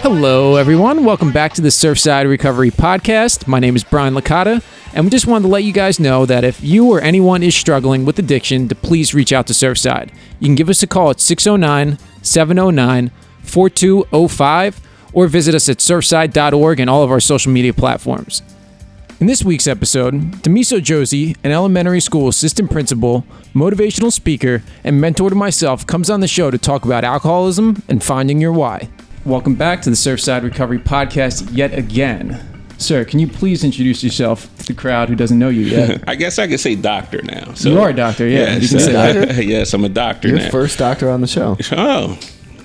Hello, everyone. Welcome back to the Surfside Recovery Podcast. My name is Brian Licata, and we just wanted to let you guys know that if you or anyone is struggling with addiction, to please reach out to Surfside. You can give us a call at 609-709-4205 or visit us at surfside.org and all of our social media platforms. In this week's episode, Damiso Josey, an elementary school assistant principal, motivational speaker, and mentor to myself, comes on the show to talk about alcoholism and finding your why. Welcome back to the Surfside Recovery Podcast yet again. Sir, can you please introduce yourself to the crowd who doesn't know you yet? I guess I could say doctor now. So, you are a doctor, yeah. Yes, You can say doctor? Yes, I'm a doctor Your now. first doctor on the show. Oh,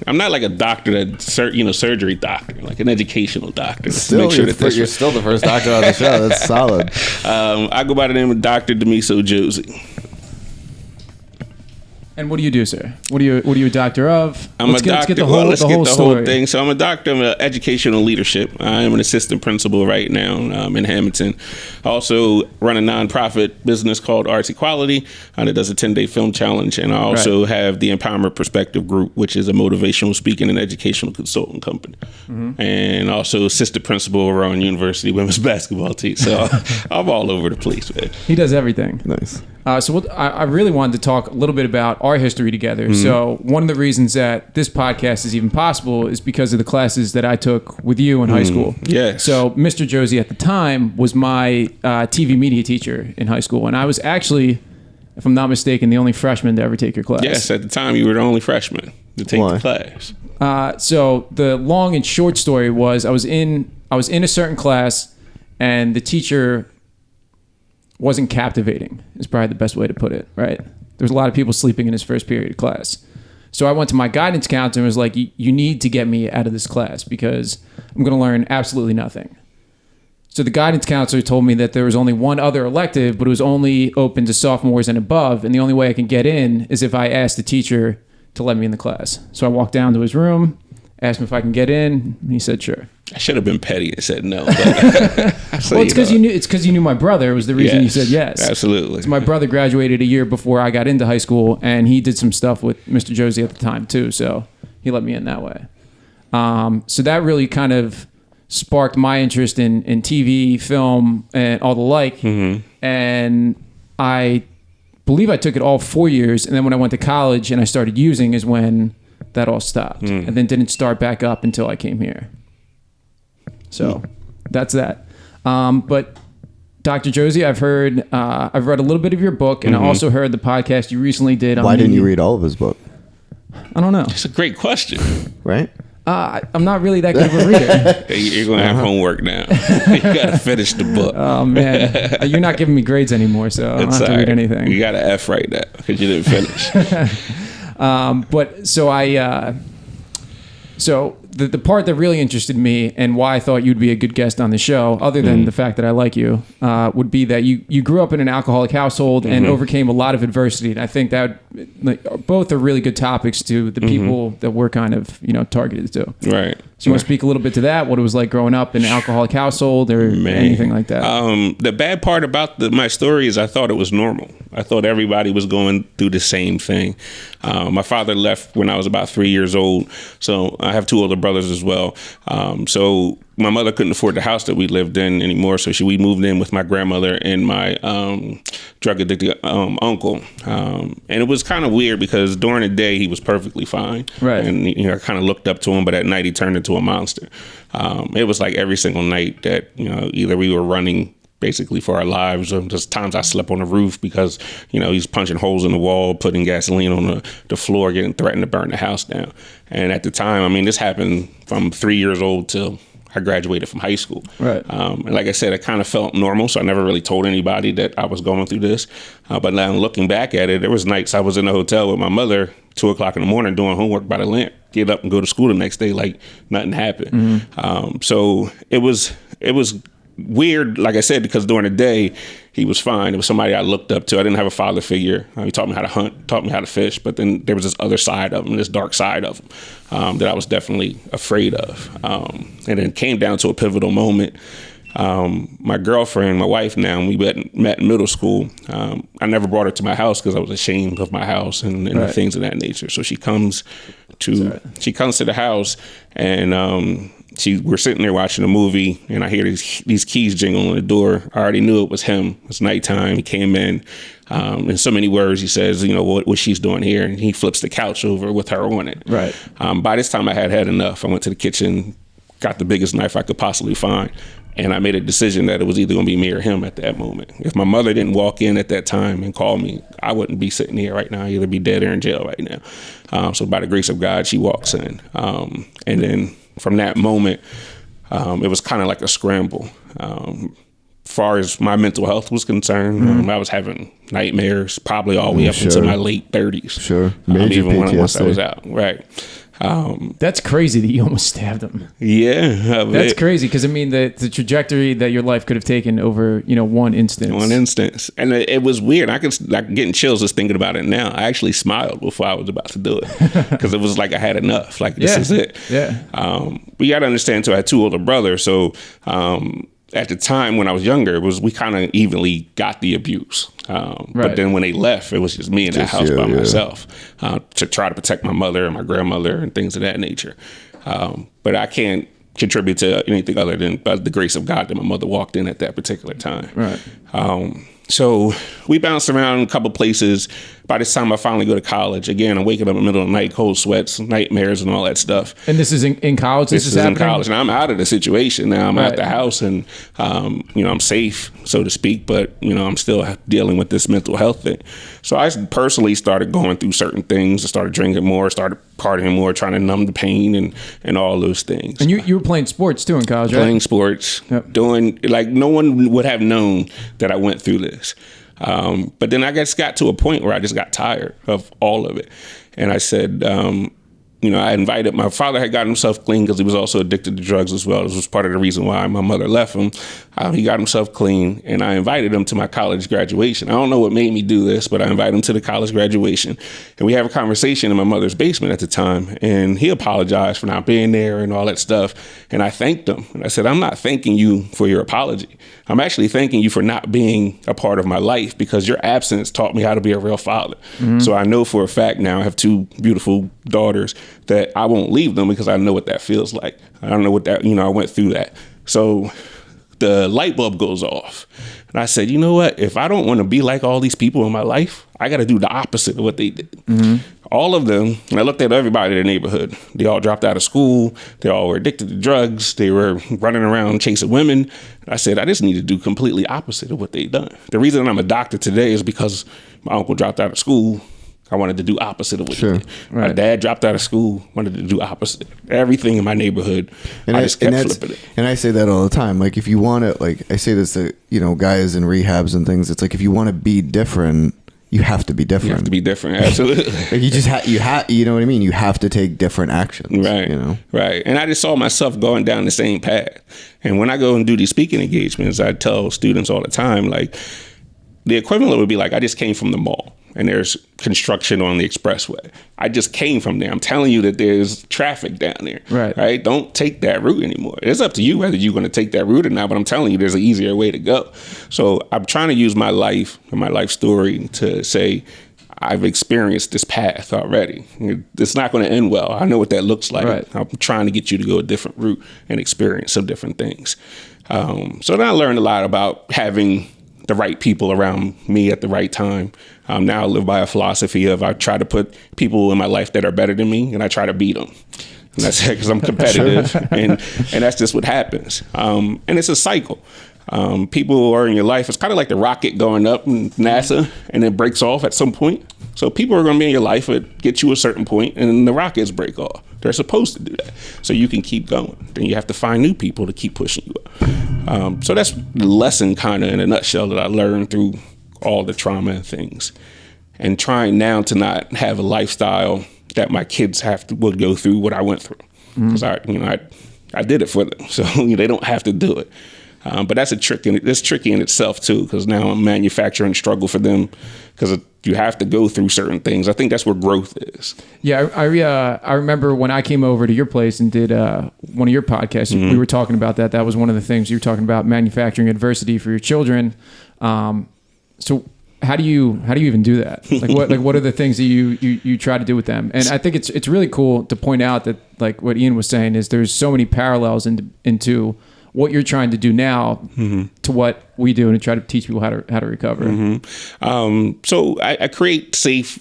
I'm not like a doctor that, surgery doctor, like an educational doctor. Still, Make sure you're still the first doctor on the show. That's solid. I go by the name of Dr. Damiso Josey. And what do you do, sir? What are you a doctor of? Let's get the whole thing. So I'm a doctor of educational leadership. I am an assistant principal right now in Hamilton. I also run a nonprofit business called Arts Equality that does a 10-day film challenge. And I also have the Empowerment Perspective Group, which is a motivational speaking and educational consulting company. Mm-hmm. And also assistant principal around University women's basketball team. So I'm all over the place, man. He does everything. Nice. I really wanted to talk a little bit about our history together. Mm-hmm. So one of the reasons that this podcast is even possible is because of the classes that I took with you in high school. Yes. So Mr. Josey at the time was my TV media teacher in high school. And I was actually, if I'm not mistaken, the only freshman to ever take your class. Yes, at the time you were the only freshman to take the class. So the long and short story was I was in a certain class and the teacher wasn't captivating is probably the best way to put it, right? There was a lot of people sleeping in his first period of class. So I went to my guidance counselor and was like, you need to get me out of this class because I'm going to learn absolutely nothing. So the guidance counselor told me that there was only one other elective, but it was only open to sophomores and above. And the only way I can get in is if I asked the teacher to let me in the class. So I walked down to his room, asked him if I can get in, and he said, sure. I should have been petty and said no. But well, it's because you knew my brother. It was the reason you said yes. Absolutely. So my brother graduated a year before I got into high school, and he did some stuff with Mr. Josey at the time too. So he let me in that way. So that really kind of sparked my interest in TV, film, and all the like. Mm-hmm. And I believe I took it all 4 years, and then when I went to college and I started using is when that all stopped, and then didn't start back up until I came here. So that's that. But Dr. Josey, I've read a little bit of your book, and I also heard the podcast you recently did. Why didn't you read all of his book? I don't know. It's a great question. Right? I'm not really that good of a reader. You're going to have homework now. You got to finish the book. Oh, man. You're not giving me grades anymore, so I don't have to read anything. You got an F right now because you didn't finish. So the part that really interested me and why I thought you'd be a good guest on the show, other than the fact that I like you, would be that you grew up in an alcoholic household and overcame a lot of adversity. And I think that both are really good topics to the people that we're kind of targeted to. Right. So you want to speak a little bit to that? What it was like growing up in an alcoholic household or anything like that? The bad part about my story is I thought it was normal. I thought everybody was going through the same thing. My father left when I was about 3 years old. So I have two older brothers as well. So my mother couldn't afford the house that we lived in anymore. So we moved in with my grandmother and my drug addicted uncle. And it was kind of weird because during the day he was perfectly fine. Right. And I kind of looked up to him, but at night he turned into a monster. It was like every single night that, either we were running basically for our lives, or just times I slept on the roof because, he's punching holes in the wall, putting gasoline on the floor, getting threatened to burn the house down. And at the time, this happened from 3 years old till I graduated from high school. Right. And like I said, it kind of felt normal, so I never really told anybody that I was going through this. But now looking back at it, there was nights I was in a hotel with my mother, 2:00 in the morning, doing homework by the lamp, get up and go to school the next day like nothing happened. Mm-hmm. So it was weird, like I said, because during the day he was fine. It was somebody I looked up to. I didn't have a father figure. He taught me how to hunt, taught me how to fish, but then there was this other side of him, this dark side of him that I was definitely afraid of. And then it came down to a pivotal moment. My girlfriend, my wife now, we met in middle school. I never brought her to my house because I was ashamed of my house and the things of that nature. So she comes to the house and we're sitting there watching a movie, and I hear these keys jingle on the door. I already knew it was him. It's nighttime. He came in. In so many words, he says, what she's doing here. And he flips the couch over with her on it. Right. By this time, I had enough. I went to the kitchen, got the biggest knife I could possibly find. And I made a decision that it was either going to be me or him at that moment. If my mother didn't walk in at that time and call me, I wouldn't be sitting here right now. I'd either be dead or in jail right now. So by the grace of God, she walks in. And then from that moment, it was kind of like a scramble. Far as my mental health was concerned, I was having nightmares probably all the way up into my late 30s. Sure. Major even once I PTSD. was out. Right. That's crazy that you almost stabbed him. Yeah. That's crazy because, I mean, the trajectory that your life could have taken over, one instance. One instance. And it was weird. I could getting chills just thinking about it now. I actually smiled before I was about to do it because it was like I had enough. Like, this is it. Yeah. But you got to understand, too, I had two older brothers. So, at the time when I was younger, we kind of evenly got the abuse. But then when they left, it was just me in the house by myself to try to protect my mother and my grandmother and things of that nature. But I can't contribute to anything other than the grace of God that my mother walked in at that particular time. Right. So we bounced around a couple places. By this time I finally go to college. Again, I'm waking up in the middle of the night, cold sweats, nightmares, and all that stuff. And this is in college? This is happening? in college. And I'm out of the situation now. I'm at the house and, I'm safe, so to speak. But, I'm still dealing with this mental health thing. So I personally started going through certain things. I started drinking more, started partying more, trying to numb the pain and all those things. And you were playing sports, too, in college, right? Playing sports, doing, like, no one would have known that I went through this. But then I just got to a point where I just got tired of all of it. And I said, I invited, my father had gotten himself clean because he was also addicted to drugs as well. This was part of the reason why my mother left him. He got himself clean, and I invited him to my college graduation. I don't know what made me do this, but I invited him to the college graduation. And we have a conversation in my mother's basement at the time, and he apologized for not being there and all that stuff. And I thanked him. And I said, I'm not thanking you for your apology. I'm actually thanking you for not being a part of my life because your absence taught me how to be a real father. Mm-hmm. So I know for a fact now I have two beautiful daughters that I won't leave them because I know what that feels like. I don't know what that, I went through that. So the light bulb goes off. And I said, you know what? If I don't want to be like all these people in my life, I got to do the opposite of what they did. Mm-hmm. All of them, and I looked at everybody in the neighborhood. They all dropped out of school. They all were addicted to drugs. They were running around chasing women. And I said, I just need to do completely opposite of what they've done. The reason I'm a doctor today is because my uncle dropped out of school. I wanted to do opposite of what he did. Right. My dad dropped out of school, wanted to do opposite. Everything in my neighborhood, and I just kept flipping it. And I say that all the time. Like, if you want to, like, I say this to, guys in rehabs and things. It's like, if you want to be different, you have to be different. You have to be different, absolutely. Like, you just you know what I mean? You have to take different actions. Right, right. And I just saw myself going down the same path. And when I go and do these speaking engagements, I tell students all the time, like, the equivalent would be like, I just came from the mall and there's construction on the expressway. I just came from there. I'm telling you that there's traffic down there. Right? Don't take that route anymore. It's up to you whether you're going to take that route or not, but I'm telling you there's an easier way to go. So I'm trying to use my life and my life story to say, I've experienced this path already. It's not going to end well. I know what that looks like. Right. I'm trying to get you to go a different route and experience some different things. So then I learned a lot about having the right people around me at the right time. Now I live by a philosophy of I try to put people in my life that are better than me, and I try to beat them. And that's because I'm competitive, and that's just what happens. And it's a cycle. People are in your life. It's kind of like the rocket going up in NASA, and it breaks off at some point. So people are going to be in your life that get you a certain point, and then the rockets break off. They're supposed to do that, so you can keep going. Then you have to find new people to keep pushing you up. So that's the lesson, kind of in a nutshell, that I learned through all the trauma and things, and trying now to not have a lifestyle that my kids would go through what I went through, because I did it for them, so they don't have to do it. But that's it's tricky in itself too, because now I'm manufacturing struggle for them, because you have to go through certain things. I think that's where growth is. Yeah, I remember when I came over to your place and did one of your podcasts. Mm-hmm. We were talking about that. That was one of the things you were talking about, manufacturing adversity for your children. So how do you even do that? Like what are the things that you try to do with them? And I think it's really cool to point out that, like what Ian was saying, is there's so many parallels into what you're trying to do now to what we do, and to try to teach people how to recover. So I create safe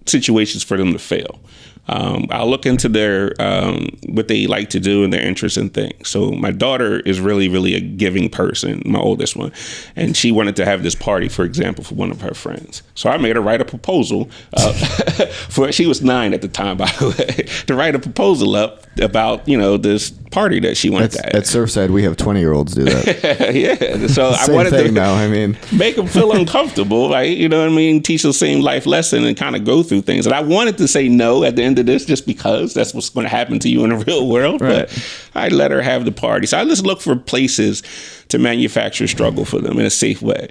situations for them to fail. I'll look into their what they like to do and their interests in things. So my daughter is really, really a giving person, my oldest one, and she wanted to have this party, for example, for one of her friends. So I made her write a proposal she was 9 at the time, by the way, to write a proposal up about this party that she wanted to have. At Surfside, we have 20-year-olds do that. Yeah. So I wanted to make them feel uncomfortable, right? You know what I mean? Teach the same life lesson and kind of go through things. And I wanted to say no at the end of this, just because that's what's going to happen to you in the real world. Right. But I let her have the party. So I just look for places to manufacture struggle for them in a safe way.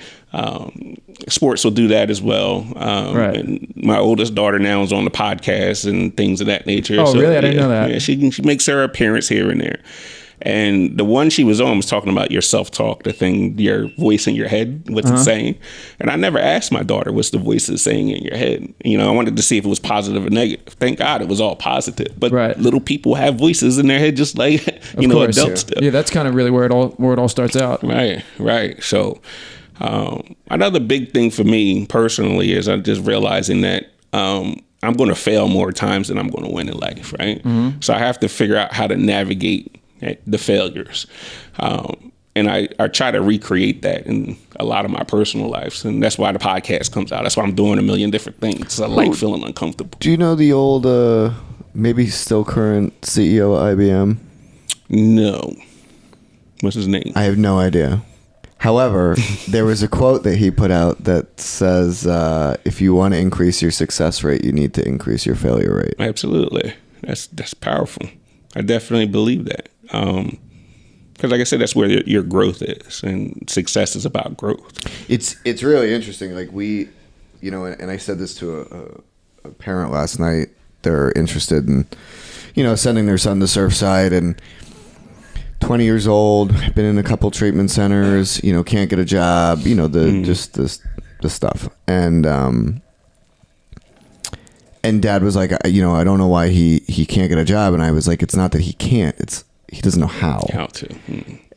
Sports will do that as well. And my oldest daughter now is on the podcast and things of that nature. Oh, so, really? I didn't know that. Yeah, she makes her appearance here and there. And the one she was on was talking about your self-talk, the thing, your voice in your head, what's it saying? And I never asked my daughter what's the voice is saying in your head. I wanted to see if it was positive or negative. Thank God it was all positive. But little people have voices in their head just like, adults do. Yeah, that's kind of really where it all starts out. Right. So another big thing for me personally is I'm just realizing that I'm going to fail more times than I'm going to win in life, right? So I have to figure out how to navigate the failures. And I try to recreate that in a lot of my personal lives. And that's why the podcast comes out. That's why I'm doing a million different things. I like feeling uncomfortable. Do you know the old, maybe still current CEO at IBM? No. What's his name? I have no idea. However, there was a quote that he put out that says, if you want to increase your success rate, you need to increase your failure rate. Absolutely. That's powerful. I definitely believe that. Because like I said, that's where your growth is, and success is about growth. It's really interesting. Like we, and I said this to a parent last night. They're interested in, sending their son to Surfside, and 20 years old, been in a couple treatment centers, can't get a job, just this stuff. And dad was like, I don't know why he can't get a job. And I was like, it's not that he can't, it's he doesn't know how to.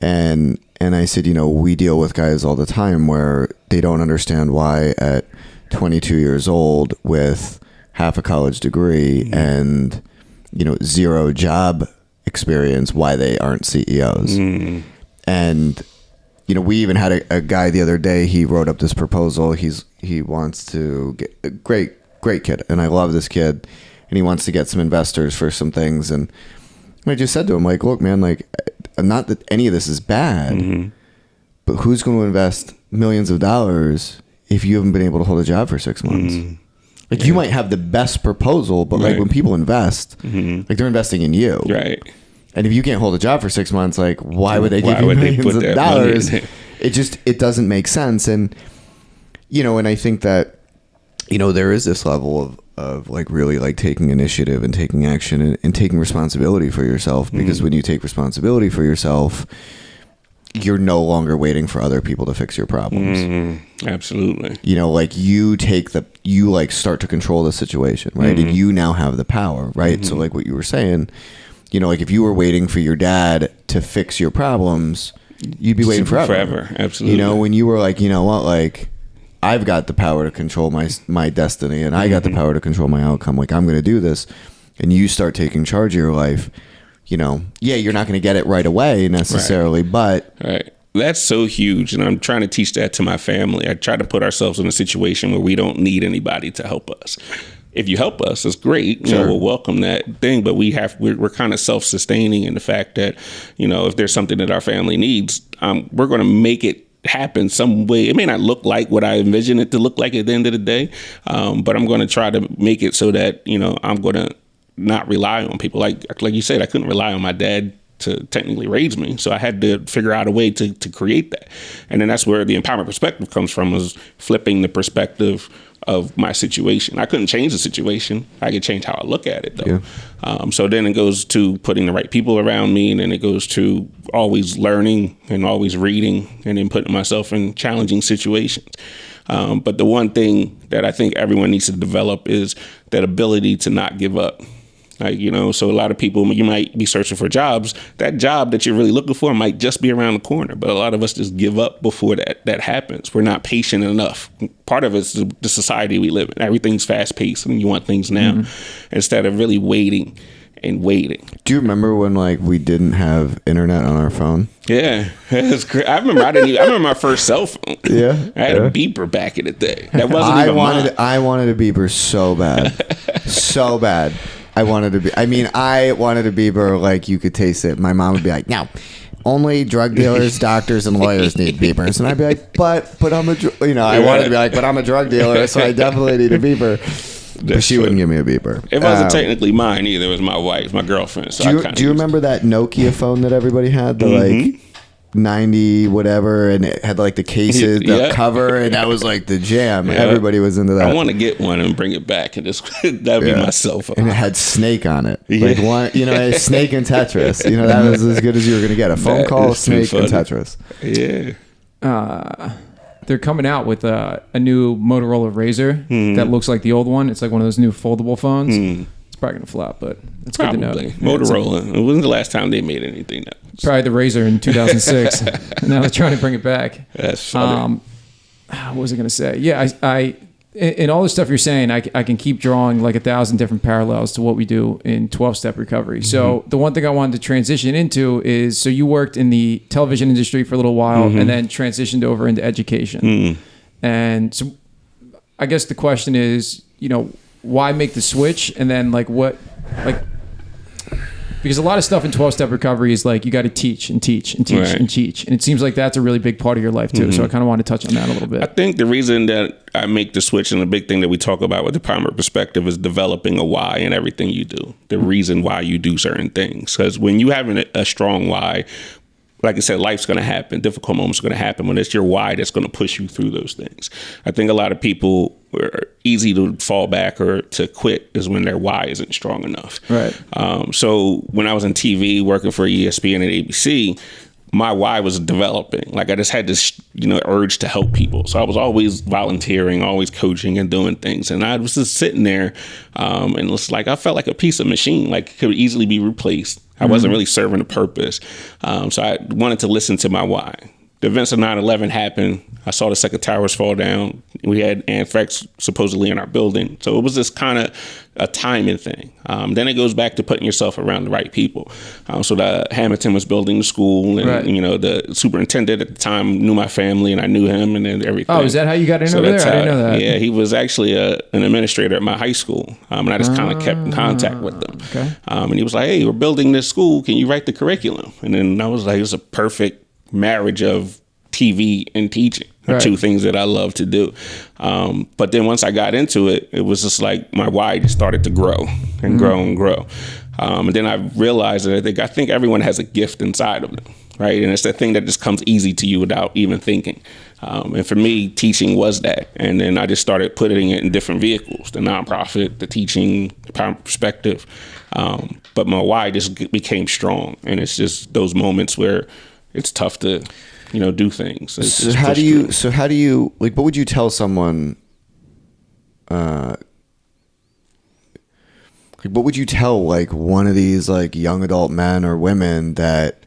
And I said, we deal with guys all the time where they don't understand why at 22 years old with half a college degree and, 0 job experience, why they aren't CEOs. And, we even had a guy the other day, he wrote up this proposal. He wants to get a great kid. And I love this kid, and he wants to get some investors for some things. And I just said to him, like, look, man, like, not that any of this is bad, but who's going to invest millions of dollars if you haven't been able to hold a job for 6 months? Like, you might have the best proposal, but like when people invest, like they're investing in you. Right. And if you can't hold a job for 6 months, like, why would they give you millions of dollars? It doesn't make sense. And, and I think that, there is this level of like really like taking initiative and taking action and taking responsibility for yourself, because when you take responsibility for yourself, you're no longer waiting for other people to fix your problems. Absolutely. Like you start to control the situation, right? And you now have the power, right? So like what you were saying, like if you were waiting for your dad to fix your problems, you'd be waiting forever. Absolutely. When you were like, what, like, I've got the power to control my destiny, and I got the power to control my outcome. Like, I'm going to do this. And you start taking charge of your life, you're not going to get it right away necessarily, but. Right. That's so huge. And I'm trying to teach that to my family. I try to put ourselves in a situation where we don't need anybody to help us. If you help us, it's great. We'll welcome that thing. But we're kind of self-sustaining in the fact that, if there's something that our family needs, we're going to make it happen some way. It may not look like what I envision it to look like at the end of the day, but I'm going to try to make it so that I'm going to not rely on people. Like you said, I couldn't rely on my dad to technically raise me, so I had to figure out a way to create that. And then that's where the empowerment perspective comes from, is flipping the perspective of my situation. I couldn't change the situation. I could change how I look at it, though. Yeah. So then it goes to putting the right people around me, and then it goes to always learning and always reading, and then putting myself in challenging situations. But the one thing that I think everyone needs to develop is that ability to not give up. Like, you know, so a lot of people, you might be searching for jobs. That job that you're really looking for might just be around the corner. But a lot of us just give up before that happens. We're not patient enough. Part of it's the society we live in. Everything's fast paced and you want things now instead of really waiting and waiting. Do you remember when like we didn't have internet on our phone? Yeah, it's great. I remember my first cell phone. Yeah, I had a beeper back in the day. That wasn't even mine. I wanted a beeper so bad, so bad. I wanted a beeper like you could taste it. My mom would be like, "No, only drug dealers, doctors, and lawyers need beepers," and I'd be like, "But I'm a I wanted to be like, but I'm a drug dealer, so I definitely need a beeper." But she wouldn't give me a beeper. It wasn't technically mine either. It was my wife, my girlfriend. So do you remember that Nokia phone that everybody had? The like 90 whatever, and it had like the cases, the cover, and that was like the jam. Yeah. Everybody was into that. I want to get one and bring it back, and just that'd be my cell phone. And it had Snake on it, like one, Snake and Tetris. That was as good as you were gonna get. A phone call, Snake, and Tetris. Yeah. They're coming out with a new Motorola Razr that looks like the old one. It's like one of those new foldable phones. It's probably gonna flop, but it's good to know. Motorola. It wasn't the last time they made anything. Probably the Razr in 2006. Now they're trying to bring it back. That's funny. What was I gonna say? Yeah, I in all the stuff you're saying, I can keep drawing like 1,000 different parallels to what we do in 12-step recovery. So the one thing I wanted to transition into is, so you worked in the television industry for a little while and then transitioned over into education. And so I guess the question is, why make the switch? And then because a lot of stuff in 12-step recovery is like you got to teach and teach and teach and teach. And it seems like that's a really big part of your life too. So I kind of want to touch on that a little bit. I think the reason that I make the switch, and the big thing that we talk about with the primary perspective, is developing a why in everything you do. The reason why you do certain things. Because when you have a strong why, like I said, life's going to happen. Difficult moments are going to happen. When it's your why that's going to push you through those things. I think a lot of people are easy to fall back or to quit is when their why isn't strong enough. Right. So when I was in TV working for ESPN and ABC, my why was developing. Like I just had this, urge to help people. So I was always volunteering, always coaching and doing things. And I was just sitting there and it's like I felt like a piece of machine, like it could easily be replaced. I wasn't really serving a purpose. So I wanted to listen to my why. The events of 9/11 happened. I saw the second towers fall down. We had anthrax supposedly in our building. So it was just kind of a timing thing. Then it goes back to putting yourself around the right people. So the Hamilton was building the school, and the superintendent at the time knew my family, and I knew him, and then everything. Oh, is that how you got in over there? I didn't know that. Yeah, he was actually an administrator at my high school, and I just kind of kept in contact with them. Okay. And he was like, "Hey, we're building this school. Can you write the curriculum?" And then I was like, "It's a perfect marriage of TV and teaching, are two things that I love to do." But then once I got into it, it was just like my why just started to grow and grow and grow. And then I realized that I think everyone has a gift inside of them, right? And it's the thing that just comes easy to you without even thinking. And for me, teaching was that. And then I just started putting it in different vehicles, the nonprofit, the teaching, the power perspective. But my why just became strong. And it's just those moments where it's tough to, do things. So how do you like, what would you tell someone, what would you tell like one of these like young adult men or women that,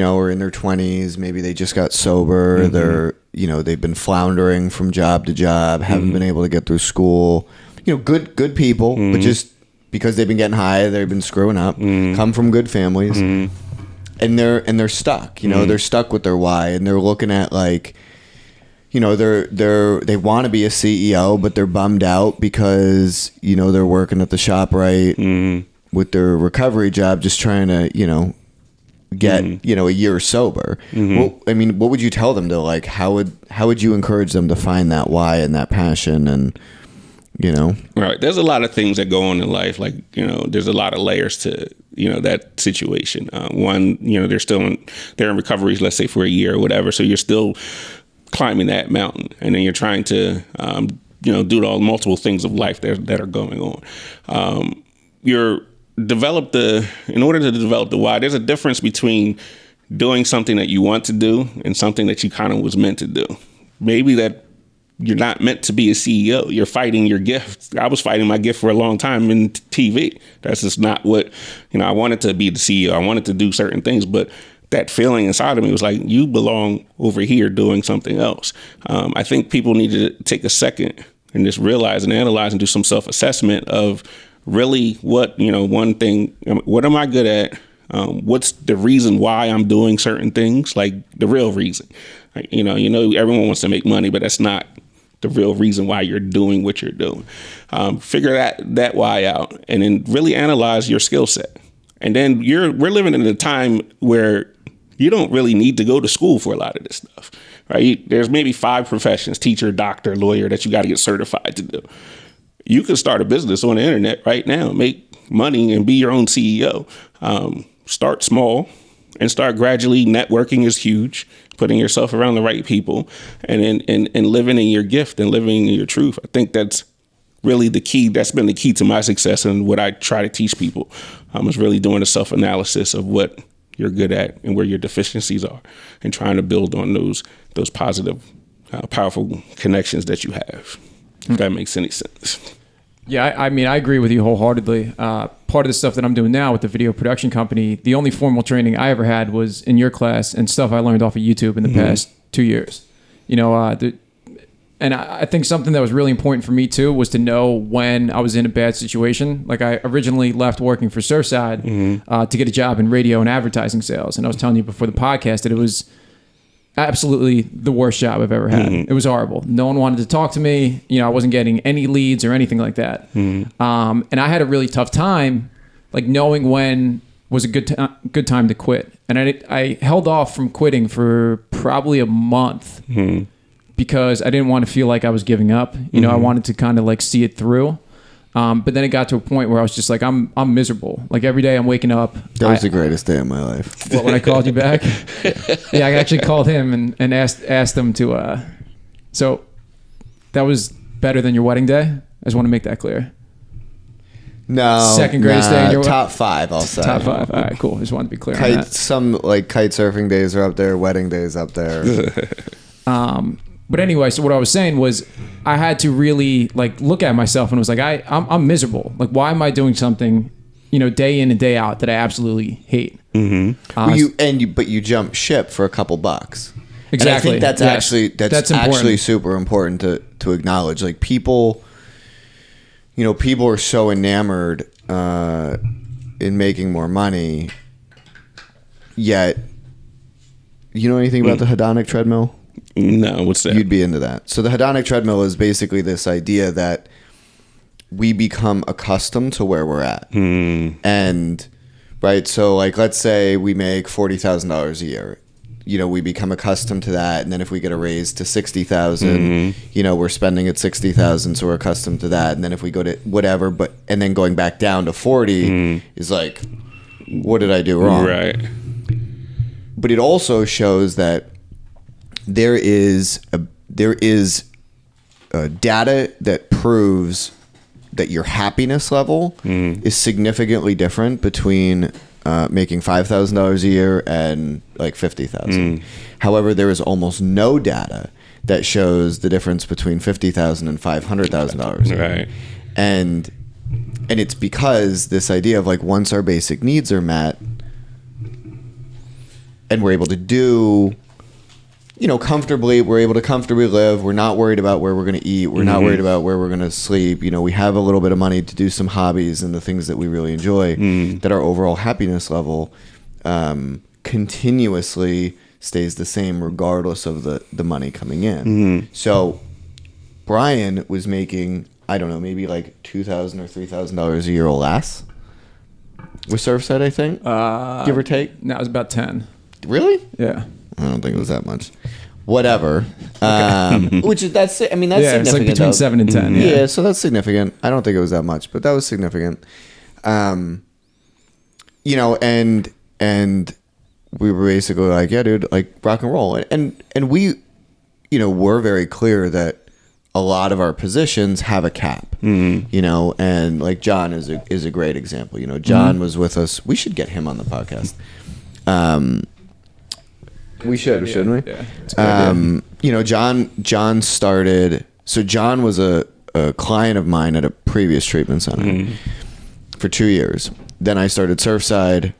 are in their 20s, maybe they just got sober, they're, they've been floundering from job to job, haven't been able to get through school, good people, but just because they've been getting high, they've been screwing up, come from good families. And they're stuck, they're stuck with their why, and they're looking at like, they want to be a CEO, but they're bummed out because, they're working at the ShopRite with their recovery job, just trying to, get, a year sober. Well, I mean, what would you tell them to like, how would you encourage them to find that why and that passion and, Right. There's a lot of things that go on in life. Like, there's a lot of layers to, that situation. One, they're in recovery, let's say for a year or whatever. So you're still climbing that mountain, and then you're trying to, do all multiple things of life that are going on. In order to develop the why, there's a difference between doing something that you want to do and something that you kind of was meant to do. Maybe that you're not meant to be a CEO. You're fighting your gift. I was fighting my gift for a long time in TV. That's just not what, I wanted to be the CEO. I wanted to do certain things, but that feeling inside of me was like, you belong over here doing something else. I think people need to take a second and just realize and analyze and do some self-assessment of really what, one thing, what am I good at? What's the reason why I'm doing certain things? Like the real reason. Like, everyone wants to make money, but that's not the real reason why you're doing what you're doing. Figure that why out, and then really analyze your skill set. And then we're living in a time where you don't really need to go to school for a lot of this stuff, right? There's maybe 5 professions: teacher, doctor, lawyer, that you got to get certified to do. You can start a business on the internet right now, make money, and be your own CEO. Start small and start gradually. Networking is huge. Putting yourself around the right people, and living in your gift and living in your truth. I think that's really the key. That's been the key to my success, and what I try to teach people is really doing a self-analysis of what you're good at and where your deficiencies are, and trying to build on those positive, powerful connections that you have. If that makes any sense. Yeah, I mean, I agree with you wholeheartedly. Part of the stuff that I'm doing now with the video production company, the only formal training I ever had was in your class and stuff I learned off of YouTube in the past 2 years. And I think something that was really important for me too was to know when I was in a bad situation. Like, I originally left working for Surfside to get a job in radio and advertising sales. And I was telling you before the podcast that it was absolutely the worst job I've ever had. It was horrible. No one wanted to talk to me. I wasn't getting any leads or anything like that. And I had a really tough time, like, knowing when was a good time to quit. And I held off from quitting for probably a month because I didn't want to feel like I was giving up. I wanted to kind of like see it through. But then it got to a point where I was just like, I'm miserable. Like, every day I'm waking up. That was the greatest day of my life. What, when I called you back? Yeah, I actually called him and asked him to. So that was better than your wedding day. I just want to make that clear. No. Second greatest day in your top 5, I'll say. Top 5. All right, cool. Just wanted to be clear on that. Some like kite surfing days are up there. Wedding days up there. But anyway, so what I was saying was I had to really like look at myself and was like, I'm miserable. Like, why am I doing something, day in and day out that I absolutely hate? But you jump ship for a couple bucks. Exactly. And I think that's actually super important to acknowledge. Like, people are so enamored in making more money, yet you know anything about the hedonic treadmill? No, what's that? You'd be into that. So the hedonic treadmill is basically this idea that we become accustomed to where we're at. And, right, so like, let's say we make $40,000 a year. We become accustomed to that, and then if we get a raise to $60,000, we're spending at $60,000, so we're accustomed to that. And then if we go to whatever, and then going back down to 40 is like, what did I do wrong? Right. But it also shows that there is data that proves that your happiness level is significantly different between making $5,000 a year and like $50,000. However, there is almost no data that shows the difference between $50,000 and $500,000 a year. Right. And it's because this idea of like, once our basic needs are met and we're able to do comfortably, we're able to comfortably live. We're not worried about where we're going to eat. We're not worried about where we're going to sleep. We have a little bit of money to do some hobbies and the things that we really enjoy, that our overall happiness level continuously stays the same regardless of the money coming in. So Brian was making, I don't know, maybe like $2,000 or $3,000 a year or less with Surfside, I think, give or take. No, it was about 10. Really? Yeah. I don't think it was that much. Whatever. Which is that's significant. It's like between 7 and 10. Yeah, so that's significant. I don't think it was that much, but that was significant. And we were basically like, yeah, dude, like, rock and roll. And we, we're very clear that a lot of our positions have a cap. And like John is a great example. John was with us. We should get him on the podcast. We should, shouldn't we? Yeah. John started So John was a client of mine at a previous treatment center for 2 years. Then I started Surfside.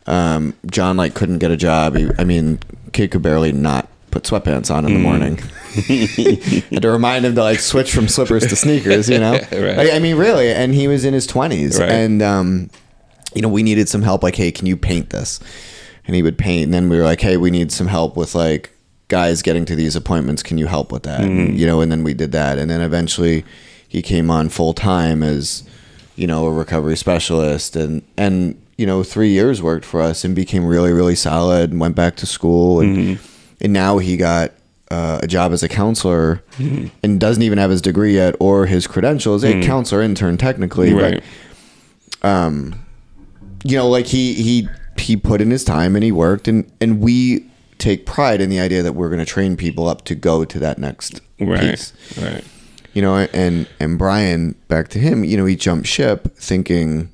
John like couldn't get a job. Kid could barely not put sweatpants on in the morning. Had to remind him to like switch from slippers to sneakers, you know? Right. Really. And he was in his 20s. Right. And, we needed some help. Like, hey, can you paint this? And he would paint. And then we were like, hey, we need some help with like guys getting to these appointments. Can you help with that? And, and then we did that. And then eventually he came on full time as, a recovery specialist. And 3 years worked for us and became really, really solid and went back to school. And now he got a job as a counselor and doesn't even have his degree yet or his credentials. A counselor intern technically, right. But he put in his time and he worked and we take pride in the idea that we're going to train people up to go to that next piece. Right. And Brian, back to him, he jumped ship thinking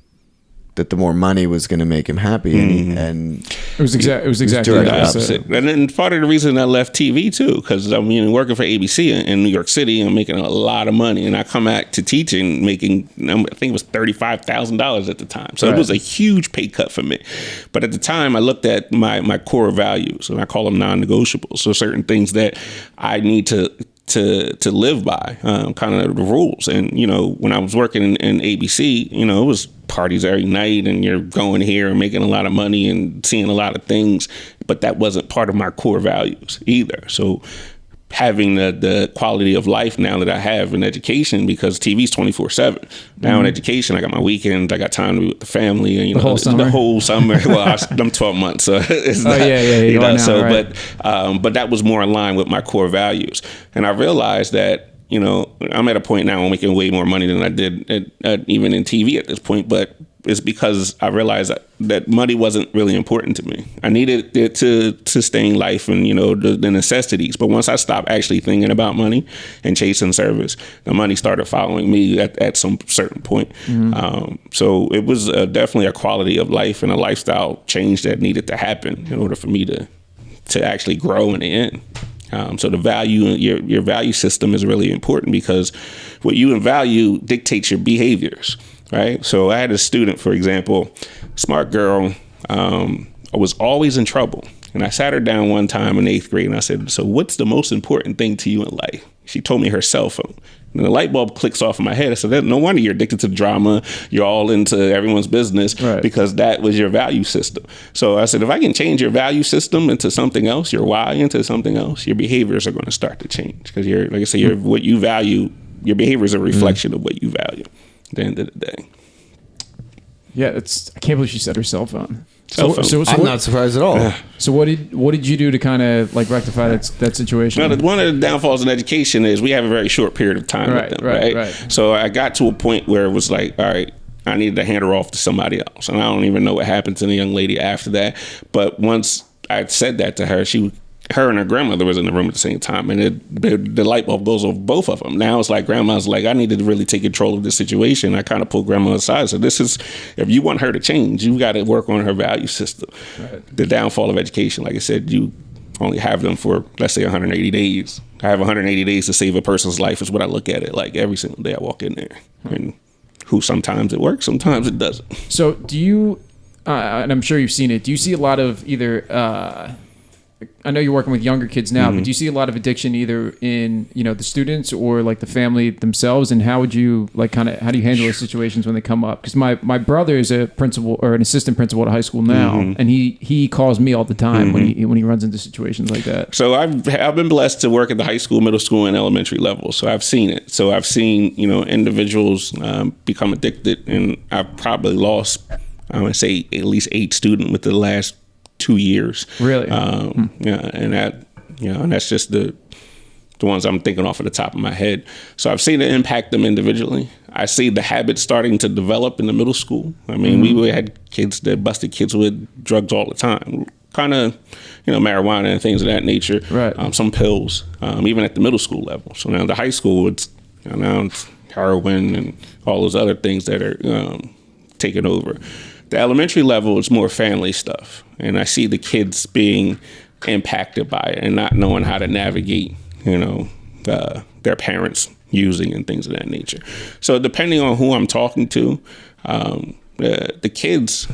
that the more money was going to make him happy, and it was exactly the opposite. And then part of the reason I left TV too, because working for ABC in New York City, I'm making a lot of money, and I come back to teaching making, I think it was $35,000 at the time, so It was a huge pay cut for me. But at the time, I looked at my core values, and I call them non-negotiables. So certain things that I need to live by, kind of the rules. And, when I was working in ABC, it was parties every night and you're going here and making a lot of money and seeing a lot of things, but that wasn't part of my core values either. So having the quality of life now that I have in education, because TV's 24/7. Now in education, I got my weekends, I got time to be with the family, and the whole summer. Well, I'm 12 months, so it's not, but that was more in line with my core values. And I realized that, I'm at a point now I'm making way more money than I did even in TV at this point, but it's because I realized that money wasn't really important to me. I needed it to sustain life and, the necessities. But once I stopped actually thinking about money and chasing service, the money started following me at some certain point. So it was definitely a quality of life and a lifestyle change that needed to happen in order for me to actually grow in the end. So the value, your value system is really important, because what you value dictates your behaviors. Right. So I had a student, for example, smart girl, was always in trouble. And I sat her down one time in 8th grade and I said, so what's the most important thing to you in life? She told me her cell phone. And the light bulb clicks off in my head. I said, no wonder you're addicted to drama. You're all into everyone's business, because that was your value system. So I said, if I can change your value system into something else, your why into something else, your behaviors are going to start to change. Because like I say, what you value, your behavior is a reflection of what you value. At the end of the day. Yeah, I can't believe she said her cell phone. So I'm not surprised at all. So what did you do to kind of like rectify that situation? Well, one of the downfalls in education is we have a very short period of time with them, right? So I got to a point where it was like, all right, I needed to hand her off to somebody else. And I don't even know what happened to the young lady after that. But once I said that to her, her and her grandmother was in the room at the same time, and the light bulb goes off both of them. Now it's like grandma's like, I need to really take control of this situation. I kind of pulled grandma aside. So if you want her to change, you got to work on her value system. Right. The downfall of education, like I said, you only have them for, let's say, 180 days. I have 180 days to save a person's life is what I look at it like every single day I walk in there. And sometimes it works, sometimes it doesn't. So do you, and I'm sure you've seen it, do you see a lot of either... I know you're working with younger kids now, but do you see a lot of addiction either in, the students or like the family themselves? And how would you how do you handle those situations when they come up? Because my brother is a principal or an assistant principal at a high school now, and he calls me all the time when he runs into situations like that. So I've been blessed to work at the high school, middle school, and elementary level. So I've seen it. So I've seen, individuals become addicted, and I've probably lost, I would say, at least 8 students with the last 2 years. Really? Yeah, and that's just the ones I'm thinking off of the top of my head. So I've seen it impact them individually. I see the habits starting to develop in the middle school. I mean, we had kids that busted kids with drugs all the time, kind of, marijuana and things of that nature. Right. Some pills, even at the middle school level. So now the high school, it's heroin and all those other things that are taking over. The elementary level is more family stuff. And I see the kids being impacted by it and not knowing how to navigate, their parents, using and things of that nature. So depending on who I'm talking to, the kids,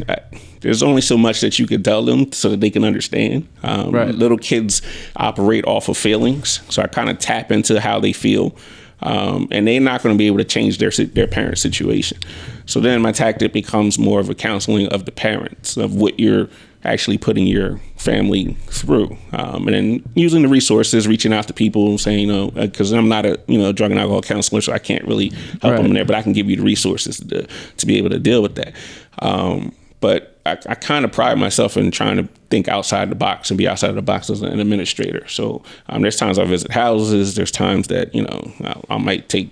there's only so much that you can tell them so that they can understand. Little kids operate off of feelings. So I kind of tap into how they feel. And they're not going to be able to change their parent situation. So then my tactic becomes more of a counseling of the parents of what you're actually putting your family through. And then using the resources, reaching out to people, saying, because I'm not a drug and alcohol counselor, so I can't really help them there, but I can give you the resources to be able to deal with that. But I kind of pride myself in trying to think outside the box and be outside of the box as an administrator. So there's times I visit houses. There's times that, I might take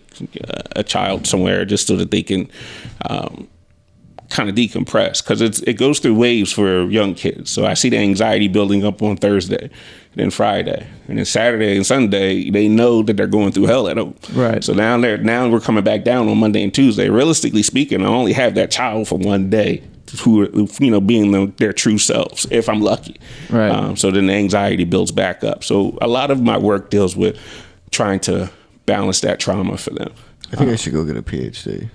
a child somewhere just so that they can kind of decompress, because it goes through waves for young kids. So I see the anxiety building up on Thursday, then Friday, and then Saturday and Sunday. They know that they're going through hell at home. Right. So now we're coming back down on Monday and Tuesday. Realistically speaking, I only have that child for one day, who being their true selves, if I'm lucky. Right. So then the anxiety builds back up. So a lot of my work deals with trying to balance that trauma for them. I think I should go get a PhD.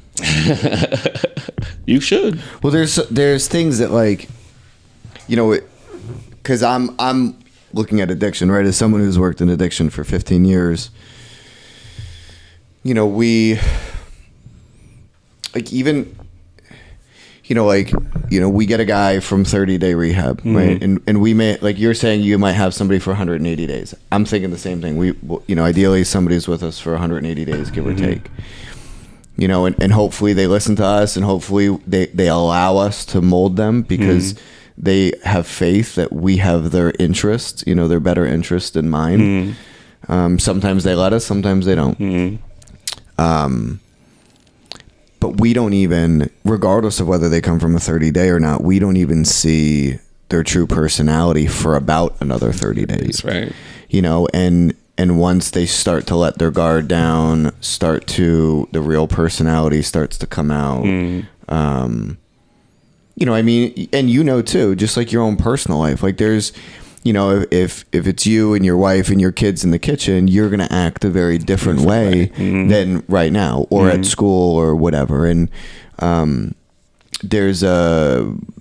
You should. Well, there's things that because I'm looking at addiction, right? As someone who's worked in addiction for 15 years, we we get a guy from 30-day rehab, right? And we may, like you're saying, you might have somebody for 180 days. I'm thinking the same thing. Ideally somebody's with us for 180 days, give or take. And hopefully they listen to us, and hopefully they allow us to mold them, because they have faith that we have their interests, their better interest in mind. Sometimes they let us, sometimes they don't. But we don't even, regardless of whether they come from a 30-day or not, we don't even see their true personality for about another 30 days. Right. And once they start to let their guard down, the real personality starts to come out. And too, just like your own personal life, like there's, if it's you and your wife and your kids in the kitchen, you're going to act a very different way than right now, or at school or whatever. And there's some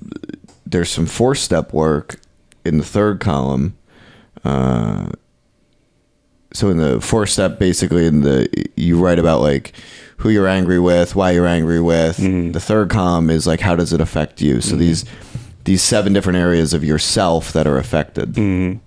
4-step work in the third column. So in the 4-step, basically, you write about like who you're angry with, why you're angry with. The third column is like, how does it affect you? So these 7 different areas of yourself that are affected. And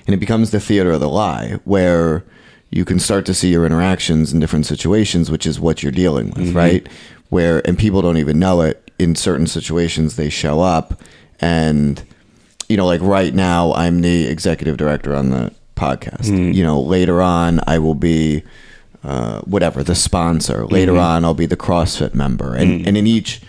it becomes the theater of the lie, where you can start to see your interactions in different situations, which is what you're dealing with, right? And people don't even know it. In certain situations, they show up, and, like right now, I'm the executive director on the podcast. Later on, I will be the sponsor. Later on, I'll be the CrossFit member. And in each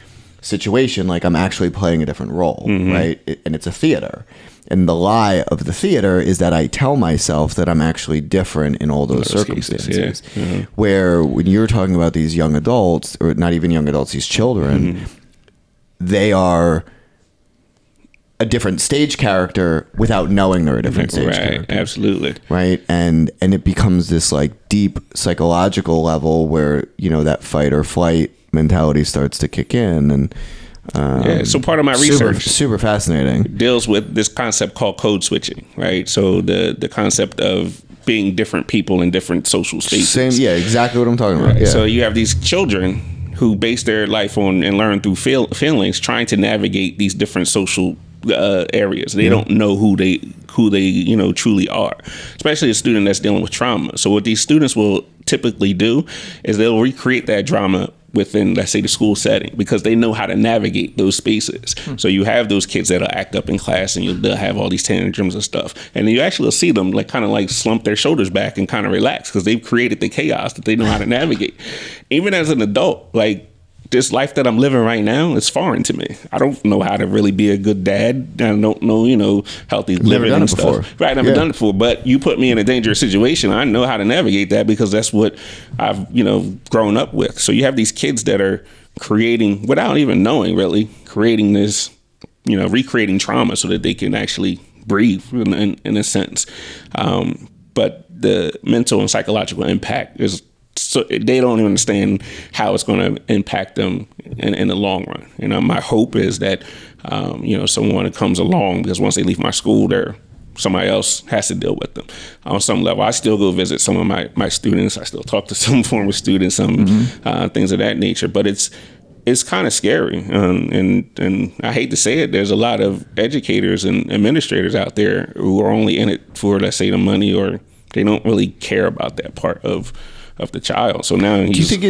situation, like, I'm actually playing a different role, right? And it's a theater. And the lie of the theater is that I tell myself that I'm actually different in all those circumstances. Cases, Where when you're talking about these young adults, or not even young adults, these children, they are a different stage character without knowing they're a different stage character. Absolutely. Right. And it becomes this like deep psychological level where, that fight or flight mentality starts to kick in. And so part of my research super fascinating deals with this concept called code switching, right? So the concept of being different people in different social spaces. Exactly what I'm talking about. Right. Yeah. So you have these children who base their life on and learn through feelings, trying to navigate these different social areas. They don't know who they truly are, especially a student that's dealing with trauma. So what these students will typically do is they'll recreate that drama within, let's say, the school setting, because they know how to navigate those spaces. So you have those kids that'll act up in class, and they'll have all these tantrums and stuff, and you actually see them kind of slump their shoulders back and kind of relax, because they've created the chaos that they know how to navigate. Even as an adult, this life that I'm living right now is foreign to me. I don't know how to really be a good dad. I don't know, healthy living and stuff. Before. Right, I've never done it before. But you put me in a dangerous situation, I know how to navigate that, because that's what I've, grown up with. So you have these kids that are creating, without even knowing, really, creating this, recreating trauma so that they can actually breathe in a sense. But the mental and psychological impact is so they don't even understand how it's going to impact them in the long run. You know, my hope is that, someone comes along, because once they leave my school, somebody else has to deal with them on some level. I still go visit some of my students. I still talk to some former students, things of that nature. But it's kind of scary. And I hate to say it, there's a lot of educators and administrators out there who are only in it for, let's say, the money, or they don't really care about that part of the child. So now do you think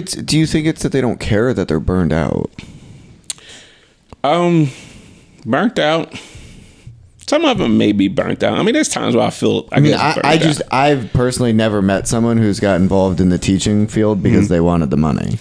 it's that they don't care, that they're burned out? Burnt out. Some of them may be burnt out. I mean, there's times where I feel. I've personally never met someone who's got involved in the teaching field because they wanted the money.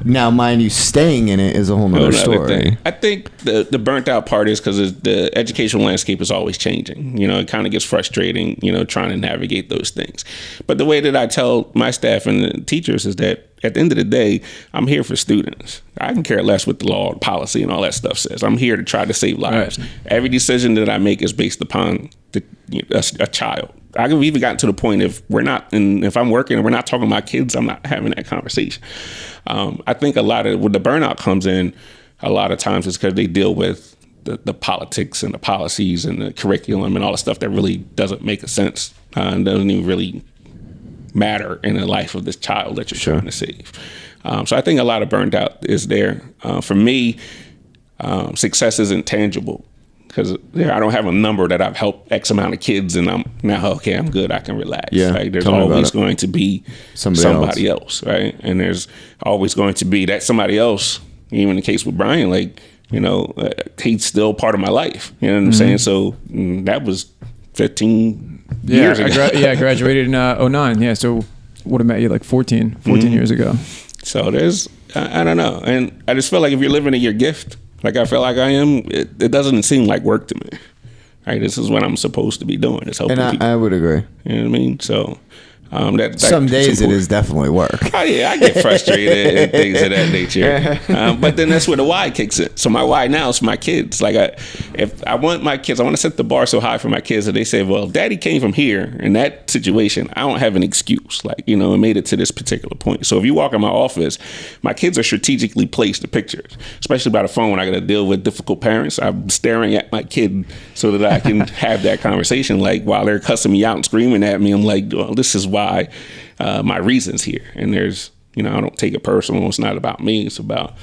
Now, mind you, staying in it is a whole nother story. Thing. I think the burnt out part is because the educational landscape is always changing. You know, it kind of gets frustrating, trying to navigate those things. But the way that I tell my staff and the teachers is that at the end of the day, I'm here for students. I can care less what the law, policy, and all that stuff says. I'm here to try to save lives. Right. Every decision that I make is based upon a child. I've even gotten to the point if I'm working and we're not talking about kids, I'm not having that conversation. I think a lot of where the burnout comes in, a lot of times is because they deal with the politics and the policies and the curriculum and all the stuff that really doesn't make a sense and doesn't even really matter in the life of this child that you're trying to save. So I think a lot of burnt out is there. For me, success isn't tangible, because I don't have a number that I've helped X amount of kids and I'm now, okay, I'm good, I can relax. Yeah, right? There's always going to be somebody else, right? And there's always going to be that somebody else, even in the case with Brian, he's still part of my life. You know what I'm saying? So that was 15 years ago. I graduated in 2009. Yeah, so would have met you like 14 years ago. So I don't know. And I just feel like if you're living in your gift, like I feel like I am, it doesn't seem like work to me. Right? This is what I'm supposed to be doing. It's helping people. I would agree. You know what I mean? So some days it is definitely work. Oh yeah, I get frustrated and things of that nature. But then that's where the why kicks in. So my why now is for my kids. Like if I want my kids, I want to set the bar so high for my kids that they say, well, Daddy came from here in that situation. I don't have an excuse. It made it to this particular point. So if you walk in my office, my kids are strategically placed, the pictures, especially by the phone when I got to deal with difficult parents. I'm staring at my kid so that I can have that conversation. Like while they're cussing me out and screaming at me, I'm like, well, this is why my reasons here. And there's, I don't take it personal. It's not about me. It's about,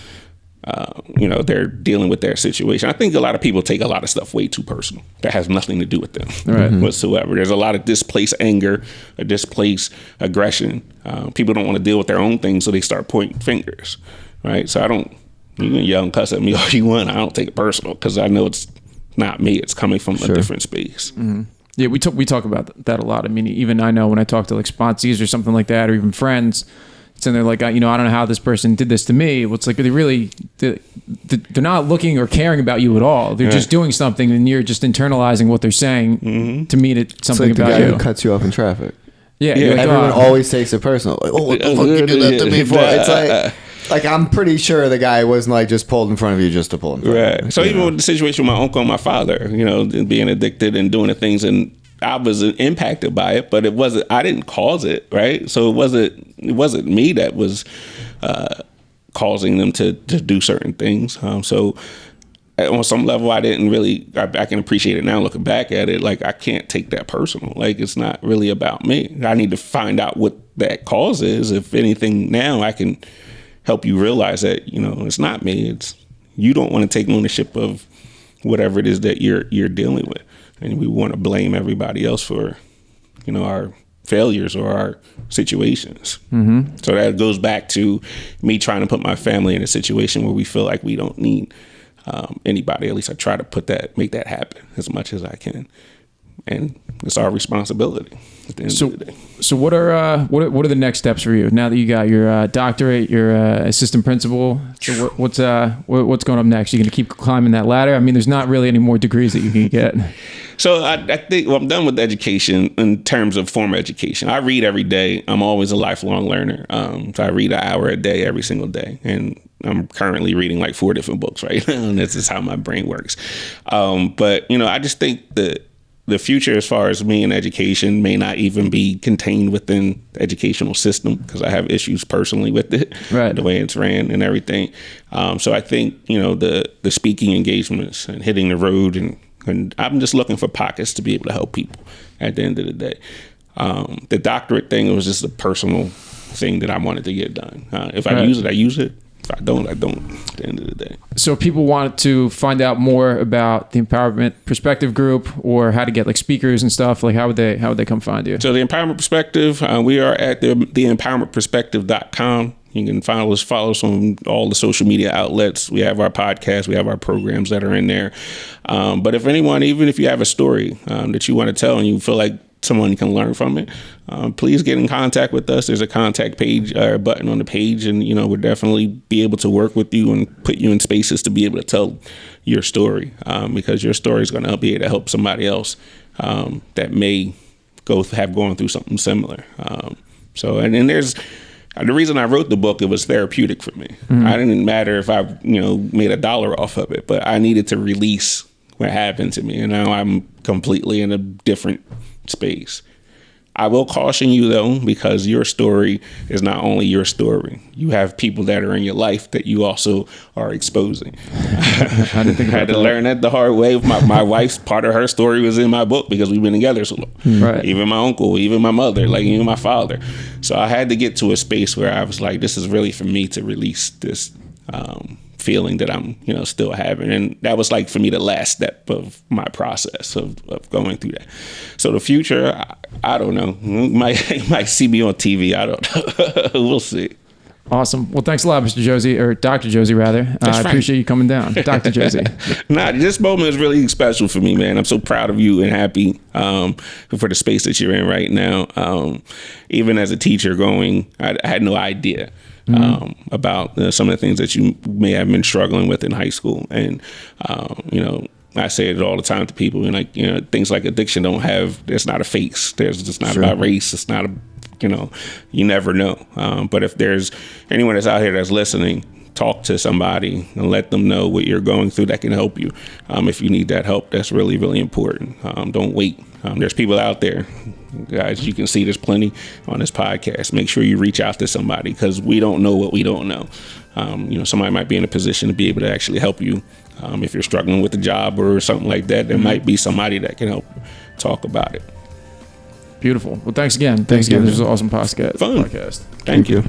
they're dealing with their situation. I think a lot of people take a lot of stuff way too personal. That has nothing to do with them whatsoever. There's a lot of displaced anger, a displaced aggression. People don't want to deal with their own things, so they start pointing fingers, right? So you can yell and cuss at me all you want. I don't take it personal because I know it's not me. It's coming from a different space. Mm-hmm. Yeah, we talk about that a lot. I mean, even I know when I talk to like sponsees or something like that, or even friends, and they're like, I don't know how this person did this to me. Well, it's like they're not looking or caring about you at all. They're just doing something, and you're just internalizing what they're saying to mean it's something about you. It's like the guy who cuts you off in traffic. Yeah. Like, everyone always takes it personal. Like, what the fuck you did that to me for? It's like I'm pretty sure the guy wasn't just pulled in front of you just to pull in front of you. So even with the situation with my uncle and my father, being addicted and doing the things, and I was impacted by it, but I didn't cause it, right? So it wasn't me that was causing them to do certain things. So on some level, I can appreciate it now looking back at it. Like I can't take that personal. Like it's not really about me. I need to find out what that cause is. If anything, now I can help you realize that, it's not me. It's you don't want to take ownership of whatever it is that you're dealing with. And we want to blame everybody else for, our failures or our situations. Mm-hmm. So that goes back to me trying to put my family in a situation where we feel like we don't need anybody. At least I try to make that happen as much as I can. And it's our responsibility at the end of the day. So what are the next steps for you now that you got your doctorate, your assistant principal? So what's going up next? You're going to keep climbing that ladder? I mean, there's not really any more degrees that you can get. So I think I'm done with education in terms of formal education. I read every day. I'm always a lifelong learner. So I read an hour a day every single day, and I'm currently reading like 4 different books right now, and this is how my brain works. But I just think that the future, as far as me and education, may not even be contained within the educational system, because I have issues personally with it, right, the way it's ran and everything. So I think, you know, the speaking engagements and hitting the road, and I'm just looking for pockets to be able to help people at the end of the day. The doctorate thing, it was just a personal thing that I wanted to get done. If I use it, I use it. If I don't, I don't, at the end of the day. So if people want to find out more about the Empowerment Perspective Group, or how to get like speakers and stuff, like how would they come find you? So the Empowerment Perspective, we are at the empowermentperspective.com. You can follow us on all the social media outlets. We have our podcast, we have our programs that are in there. But if anyone, even if you have a story that you want to tell and you feel like someone can learn from it, please get in contact with us. There's a contact page button on the page, and, you know, we'll definitely be able to work with you and put you in spaces to be able to tell your story, because your story is going to be able to help somebody else that may have gone through something similar. So, and then there's the reason I wrote the book. It was therapeutic for me. Mm-hmm. I didn't matter if I, you know, made $1 off of it, but I needed to release what happened to me, and now I'm completely in a different space. I will caution you, though, because your story is not only your story. You have people that are in your life that you also are exposing. I didn't think about I had to learn that the hard way. My wife's part of her story was in my book because we've been together so long. Right. Even my uncle, even my mother, like even my father. So I had to get to a space where I was like, this is really for me to release this feeling that I'm, you know, still having. And that was like for me the last step of my process of going through that. So the future, I don't know. You might see me on TV. I don't know. We'll see. Awesome. Well, thanks a lot, Mr. Josey, or Dr. Josey, rather. I appreciate you coming down. Dr. Josey. This moment is really special for me, man. I'm so proud of you and happy for the space that you're in right now. Even as a teacher I had no idea about some of the things that you may have been struggling with in high school. And, you know, I say it all the time to people, and like, you know, things like addiction there's not a face. It's not about race. It's not you know, you never know. But if there's anyone that's out here that's listening, talk to somebody and let them know what you're going through that can help you. If you need that help, that's really, really important. Don't wait. There's people out there, guys. You can see there's plenty on this podcast. Make sure you reach out to somebody, because we don't know what we don't know. You know, somebody might be in a position to be able to actually help you. If you're struggling with a job or something like that, there might be somebody that can help talk about it. Beautiful. Well, thanks again. Thanks again. This was an awesome podcast. Thank you.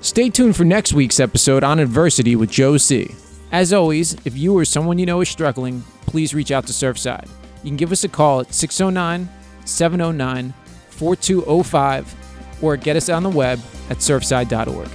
Stay tuned for next week's episode on adversity with Joe C. As always, if you or someone you know is struggling, please reach out to Surfside. You can give us a call at 609-709-4205 or get us on the web at surfside.org.